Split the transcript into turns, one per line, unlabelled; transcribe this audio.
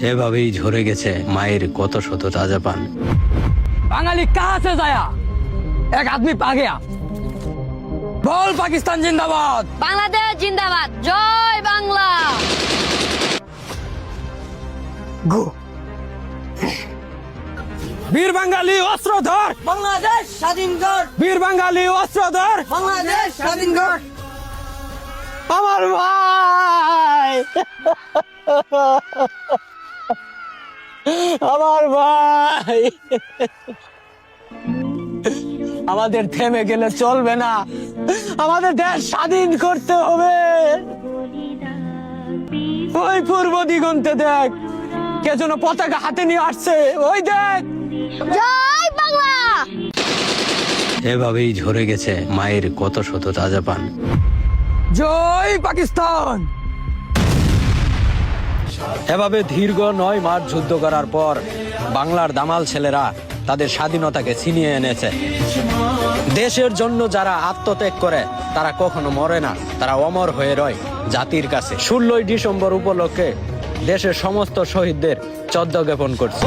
এভাবেই ঝরে গেছে মায়ের কত শত তাজা পান।
বাঙালি কাহা সে যায়া এক আদমি পা গয়া। বল পাকিস্তান জিন্দাবাদ,
বাংলাদেশ জিন্দাবাদ, জয় বাংলা।
গো বীর বাঙালি অস্ত্র ধর,
বাংলাদেশ স্বাধীন কর,
বীর বাঙালি অস্ত্র ধর।
বাংলাদেশ স্বাধীন কর।
আমার ভাই, আমার ভাই, আমাদের থেমে গেলে চলবে না, আমাদের দেশ স্বাধীন করতে হবে। ওই পূর্ব দিগন্তে দেখ, কে যেন পতাকা হাতে নিয়ে আসছে, ওই দেখ।
জয় বাংলা।
এভাবেই ঝরে গেছে মায়ের কত শত তাজা পান।
জয় পাকিস্তান। এভাবে দীর্ঘ 9 মাস যুদ্ধ করার পর বাংলার দামাল ছেলেরা তাদের স্বাধীনতাকে ছিনিয়ে এনেছে। দেশের জন্য যারা আত্মত্যাগ করে তারা কখনো মরে না, তারা অমর হয়ে রয় জাতির কাছে। 16ই ডিসেম্বর উপলক্ষে দেশের সমস্ত শহীদদের শ্রদ্ধা জ্ঞাপন করছে।